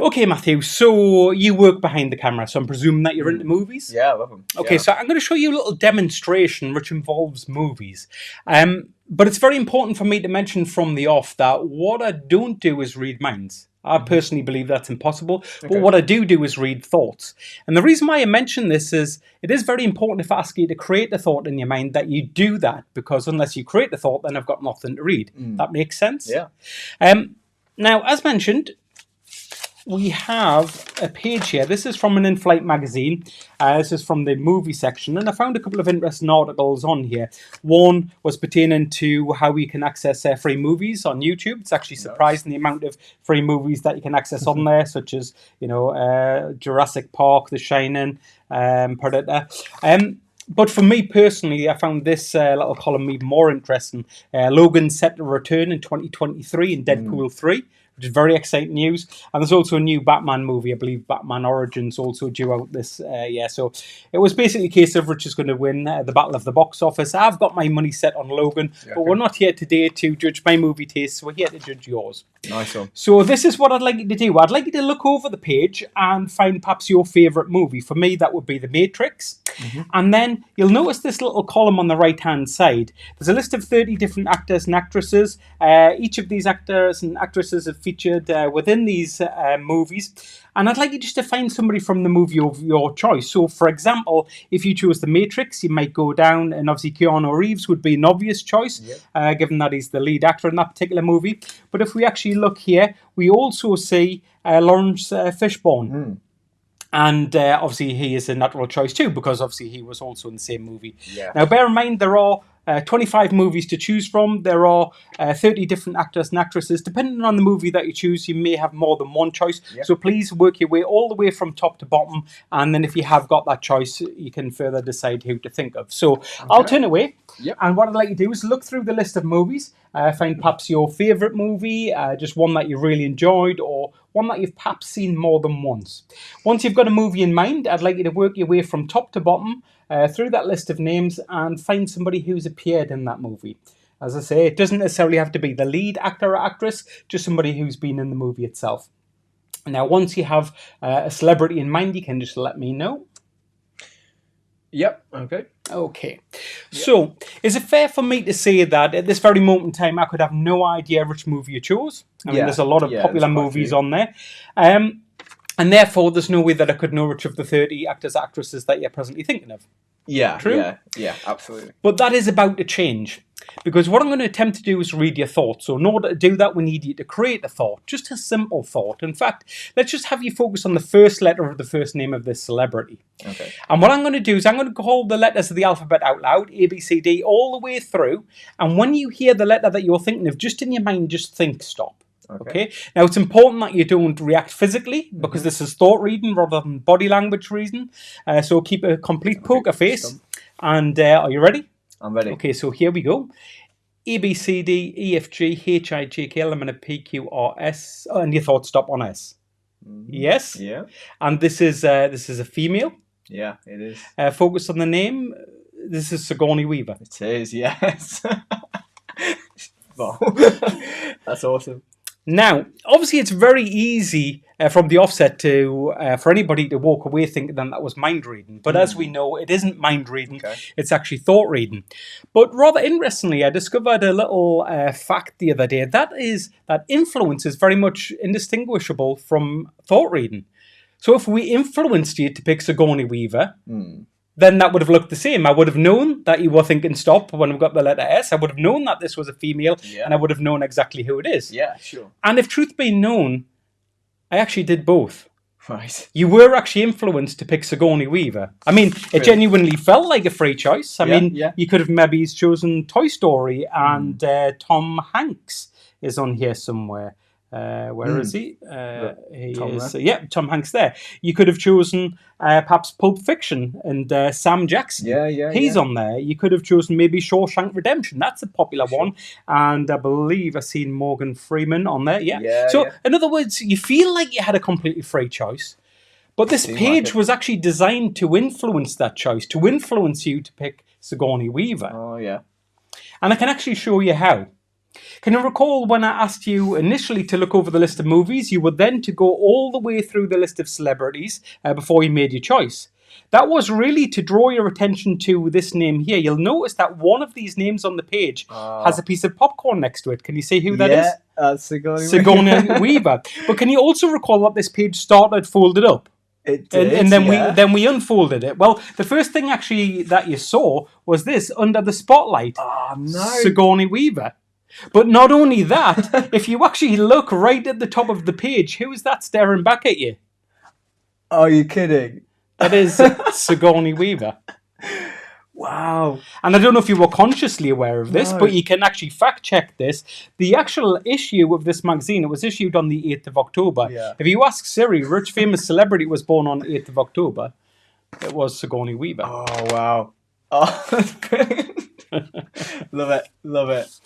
Okay, Matthew, so you work behind the camera, so I'm presuming that you're into movies? Yeah, I love them. Okay, so I'm going to show you a little demonstration which involves movies. But it's very important for me to mention from the off that what I don't do is read minds. I personally believe that's impossible. But what I do is read thoughts. And the reason why I mention this is it is very important if I ask you to create a thought in your mind that you do that, because unless you create the thought, then I've got nothing to read. That makes sense? Yeah. Now, as mentioned, we have a page here. This is from an in-flight magazine. This is from the movie section, and I found a couple of interesting articles on here. One was pertaining to how we can access free movies on YouTube. It's actually surprising the amount of free movies that you can access on there, such as Jurassic Park, The Shining, Predator. But for me personally, I found this little column even more interesting. Logan's set to return in 2023 in Deadpool 3. Which is very exciting news. And there's also a new Batman movie, I believe Batman Origins, also due out this year. So it was basically a case of which is going to win the battle of the box office. I've got my money set on Logan, but we're not here today to judge my movie tastes. We're here to judge yours. Nice one. So this is what I'd like you to do. I'd like you to look over the page and find perhaps your favourite movie. For me, that would be The Matrix. And then you'll notice this little column on the right-hand side. There's a list of 30 different actors and actresses. Each of these actors and actresses have featured within these movies. And I'd like you just to find somebody from the movie of your choice. So, for example, if you chose The Matrix, you might go down, and obviously Keanu Reeves would be an obvious choice, given that he's the lead actor in that particular movie. But if we actually look here, we also see Lawrence Fishburne. And obviously he is a natural choice too, because obviously he was also in the same movie. Now, bear in mind, there are 25 movies to choose from. There are 30 different actors and actresses. Depending on the movie that you choose, you may have more than one choice. So please work your way all the way from top to bottom. And then if you have got that choice, you can further decide who to think of. So I'll turn away. And what I'd like you to do is look through the list of movies. Find perhaps your favourite movie, just one that you really enjoyed, or one that you've perhaps seen more than once. Once you've got a movie in mind, I'd like you to work your way from top to bottom through that list of names and find somebody who's appeared in that movie. As I say, it doesn't necessarily have to be the lead actor or actress, just somebody who's been in the movie itself. Now, once you have a celebrity in mind, you can just let me know. Okay. So, is it fair for me to say that at this very moment in time, I could have no idea which movie you chose? I mean, there's a lot of popular movies on there. And therefore, there's no way that I could know which of the 30 actors, actresses that you're presently thinking of. True? Yeah, absolutely. But that is about to change. Because what I'm going to attempt to do is read your thoughts. So in order to do that, we need you to create a thought. Just a simple thought. In fact, let's just have you focus on the first letter of the first name of this celebrity. And what I'm going to do is I'm going to call the letters of the alphabet out loud, A, B, C, D, all the way through. And when you hear the letter that you're thinking of, just in your mind, just think stop. Okay. Now, it's important that you don't react physically, because this is thought reading rather than body language reading. So keep a complete poker face. And are you ready? I'm ready. Okay, so here we go. A, B, C, D, E, F, G, H, I, J, K, L, M, N, P, Q, R, S. Oh, and your thoughts stop on S. Yes? Yeah. And this is a female. Yeah, it is. Focus on the name. This is Sigourney Weaver. It is, yes. Wow. That's awesome. Now, obviously, it's very easy from the offset to for anybody to walk away thinking that was mind reading. But as we know, it isn't mind reading. It's actually thought reading. But rather interestingly, I discovered a little fact the other day. That is that influence is very much indistinguishable from thought reading. So if we influenced you to pick Sigourney Weaver, then that would have looked the same. I would have known that you were thinking stop when we got the letter S. I would have known that this was a female, and I would have known exactly who it is. Yeah, sure. And if truth be known, I actually did both. Right. You were actually influenced to pick Sigourney Weaver. I mean, it genuinely felt like a free choice. I mean, you could have maybe chosen Toy Story, and Tom Hanks is on here somewhere. Where is he? He is. Tom Hanks there. You could have chosen perhaps Pulp Fiction and Sam Jackson. He's on there. You could have chosen maybe Shawshank Redemption. That's a popular one. And I believe I've seen Morgan Freeman on there. In other words, you feel like you had a completely free choice. But this page was actually designed to influence that choice, to influence you to pick Sigourney Weaver. Oh, yeah. And I can actually show you how. Can you recall when I asked you initially to look over the list of movies, you were then to go all the way through the list of celebrities before you made your choice? That was really to draw your attention to this name here. You'll notice that one of these names on the page has a piece of popcorn next to it. Can you see who that is? Yeah, that's Sigourney Weaver. But can you also recall that this page started folded up? It did, And then yeah. we unfolded it. Well, the first thing actually that you saw was this under the spotlight. Oh, no. Sigourney Weaver. But not only that, if you actually look right at the top of the page, who is that staring back at you? Are you kidding? That is Sigourney Weaver. Wow. And I don't know if you were consciously aware of this, No. but you can actually fact check this. The actual issue of this magazine, it was issued on the 8th of October. Yeah. If you ask Siri, which famous celebrity was born on 8th of October, it was Sigourney Weaver. Oh, wow. Oh, that's brilliant. Love it.